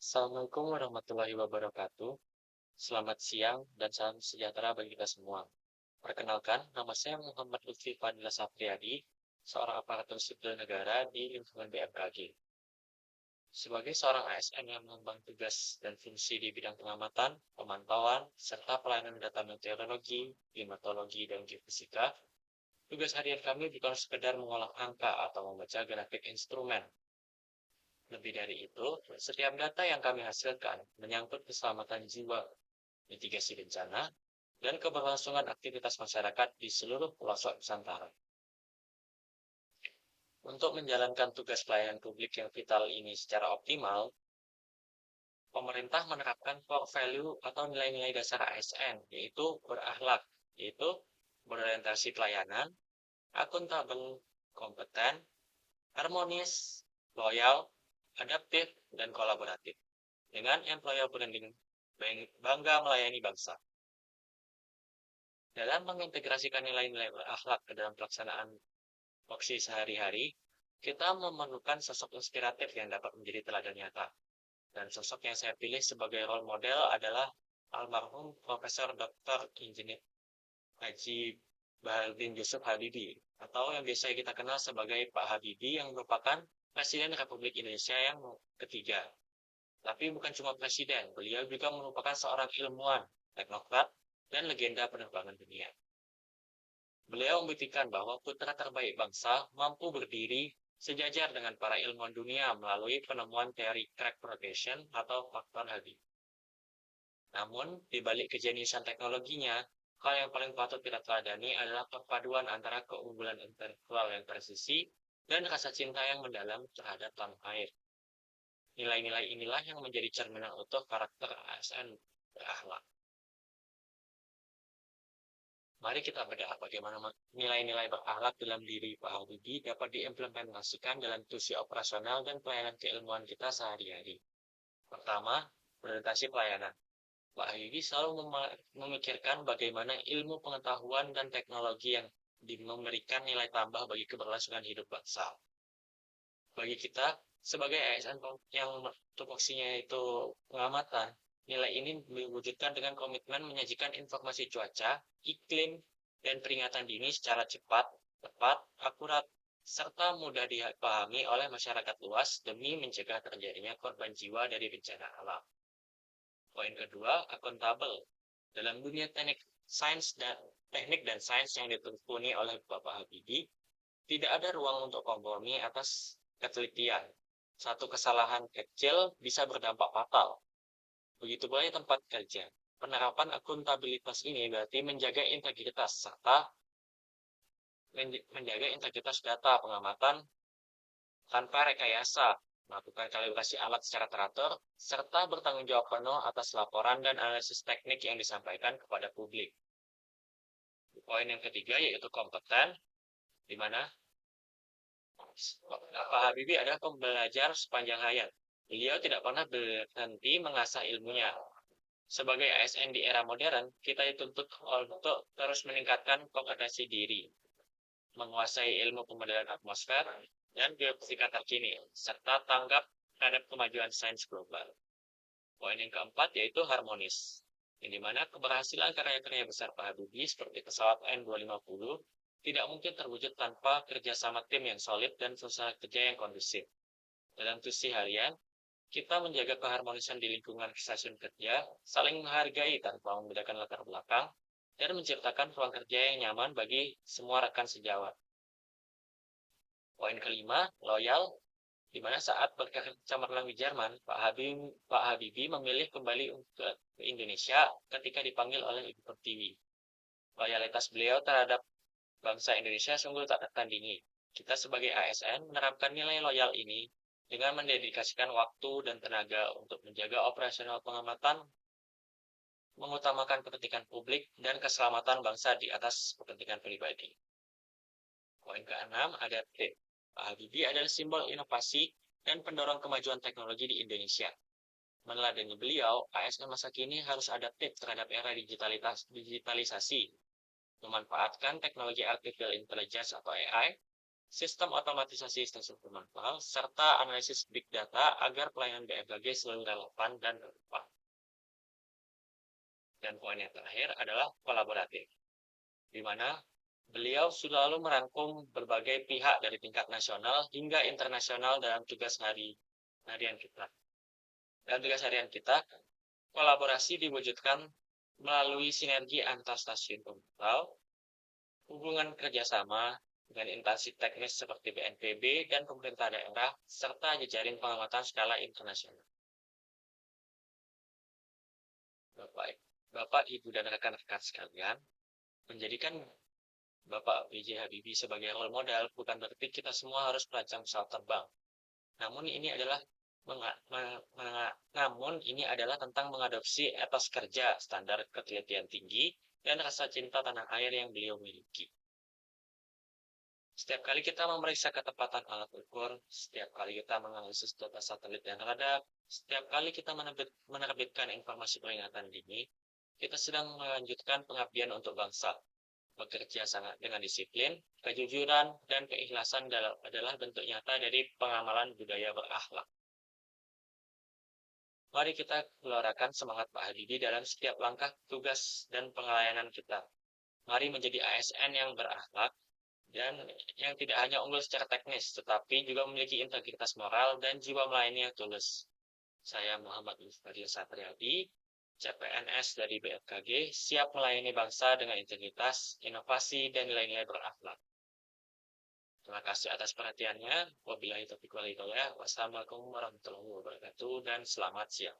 Assalamualaikum warahmatullahi wabarakatuh. Selamat siang dan salam sejahtera bagi kita semua. Perkenalkan, nama saya Muhammad Lutfi Fadila Sapriyadi, seorang aparatur sipil negara di lingkungan BMKG. Sebagai seorang ASN yang mengemban tugas dan fungsi di bidang pengamatan, pemantauan, serta pelayanan data meteorologi, klimatologi, dan geofisika, tugas harian kami bukan sekedar mengolah angka atau membaca grafik instrumen. Lebih dari itu, setiap data yang kami hasilkan menyangkut keselamatan jiwa, mitigasi bencana, dan keberlangsungan aktivitas masyarakat di seluruh pelosok Nusantara. Untuk menjalankan tugas pelayanan publik yang vital ini secara optimal, pemerintah menerapkan core value atau nilai-nilai dasar ASN, yaitu berakhlak, yaitu berorientasi pelayanan, akuntabel, kompeten, harmonis, loyal, adaptif, dan kolaboratif. Dengan employer branding bangga melayani bangsa. Dalam mengintegrasikan nilai-nilai berakhlak ke dalam pelaksanaan aksi sehari-hari, kita memerlukan sosok inspiratif yang dapat menjadi teladan nyata. Dan sosok yang saya pilih sebagai role model adalah almarhum Profesor Dr. Insinyur Haji Baharudin Yusuf Habibie, atau yang biasa kita kenal sebagai Pak Habibie, yang merupakan Presiden Republik Indonesia yang ketiga. Tapi bukan cuma presiden, beliau juga merupakan seorang ilmuwan, teknokrat, dan legenda penerbangan dunia. Beliau membuktikan bahwa putra terbaik bangsa mampu berdiri sejajar dengan para ilmuwan dunia melalui penemuan teori crack propagation atau faktor Habib. Namun, di balik kejeniusan teknologinya, hal yang paling patut kita teladani adalah perpaduan antara keunggulan intelektual yang presisi dan rasa cinta yang mendalam terhadap tanah air. Nilai-nilai inilah yang menjadi cerminan utuh karakter ASN berakhlak. Mari kita bedah bagaimana nilai-nilai berakhlak dalam diri Pak Habibie dapat diimplementasikan dalam tusi operasional dan pelayanan keilmuan kita sehari-hari. Pertama, orientasi pelayanan. Pak Habibie selalu memikirkan bagaimana ilmu pengetahuan dan teknologi yang memberikan nilai tambah bagi keberlangsungan hidup bangsa. Bagi kita, sebagai ASN yang tupoksinya itu pengamatan, nilai ini diwujudkan dengan komitmen menyajikan informasi cuaca, iklim, dan peringatan dini secara cepat, tepat, akurat, serta mudah dipahami oleh masyarakat luas demi mencegah terjadinya korban jiwa dari bencana alam. Poin kedua, akuntabel. Dalam dunia teknik dan sains yang ditekuni oleh Bapak Habibie, tidak ada ruang untuk kompromi atas ketelitian. Satu kesalahan kecil bisa berdampak fatal. Begitu pula di tempat kerja. Penerapan akuntabilitas ini berarti menjaga integritas serta menjaga integritas data pengamatan tanpa rekayasa, melakukan kalibrasi alat secara teratur, serta bertanggung jawab penuh atas laporan dan analisis teknik yang disampaikan kepada publik. Poin yang ketiga yaitu kompeten, di mana Pak Habibie adalah pembelajar sepanjang hayat. Beliau tidak pernah berhenti mengasah ilmunya. Sebagai ASN di era modern, kita dituntut untuk terus meningkatkan kompetensi diri, menguasai ilmu pemodelan atmosfer, dan geofisika terkini, serta tanggap terhadap kemajuan sains global. Poin yang keempat yaitu harmonis, yang dimana keberhasilan karya-karya besar Pak Habibie seperti pesawat N250 tidak mungkin terwujud tanpa kerjasama tim yang solid dan suasana kerja yang kondusif. Dalam tusi harian, kita menjaga keharmonisan di lingkungan stasiun kerja, saling menghargai tanpa membedakan latar belakang, dan menciptakan ruang kerja yang nyaman bagi semua rekan sejawat. Poin kelima, loyal, di mana saat berkecamatan di Jerman, Pak Habibie memilih kembali ke Indonesia ketika dipanggil oleh Ibu Pertiwi. Loyalitas beliau terhadap bangsa Indonesia sungguh tak tertandingi. Kita sebagai ASN menerapkan nilai loyal ini dengan mendedikasikan waktu dan tenaga untuk menjaga operasional pengamatan, mengutamakan kepentingan publik dan keselamatan bangsa di atas kepentingan pribadi. Poin keenam, adaptif. Pak Habibie adalah simbol inovasi dan pendorong kemajuan teknologi di Indonesia. Meneladani beliau, ASN masa kini harus adaptif terhadap era digitalisasi, memanfaatkan teknologi artificial intelligence atau AI, sistem otomatisasi stasiun pemantau, serta analisis big data agar pelayanan BMKG selalu relevan dan relevan. Dan poin yang terakhir adalah kolaboratif, di mana beliau selalu merangkum berbagai pihak dari tingkat nasional hingga internasional dalam tugas harian kita. Dalam tugas harian kita, kolaborasi diwujudkan melalui sinergi antar stasiun pemantau, hubungan kerjasama dengan instansi teknis seperti BNPB dan pemerintah daerah, serta jejaring pengamatan skala internasional. Bapak, Ibu, dan rekan-rekan sekalian, menjadikan Bapak B.J. Habibie sebagai role model bukan berarti kita semua harus merancang pesawat terbang. Namun ini adalah tentang mengadopsi etos kerja, standar ketelitian tinggi, dan rasa cinta tanah air yang beliau miliki. Setiap kali kita memeriksa ketepatan alat ukur, setiap kali kita menganalisis data satelit dan radar, setiap kali kita menerbitkan informasi peringatan dini, kita sedang melanjutkan pengabdian untuk bangsa. Bekerja sangat dengan disiplin, kejujuran, dan keikhlasan adalah bentuk nyata dari pengamalan budaya berakhlak. Mari kita gelorakan semangat Pak Habibie dalam setiap langkah tugas dan pelayanan kita. Mari menjadi ASN yang berakhlak dan yang tidak hanya unggul secara teknis, tetapi juga memiliki integritas moral dan jiwa melayani yang tulus. Saya Muhammad Fadil Satriadi, CPNS dari BMKG, siap melayani bangsa dengan integritas, inovasi, dan nilai-nilai berakhlak. Terima kasih atas perhatiannya. Wabillahi taufiq wal hidayah. Wassalamualaikum warahmatullahi wabarakatuh dan selamat siang.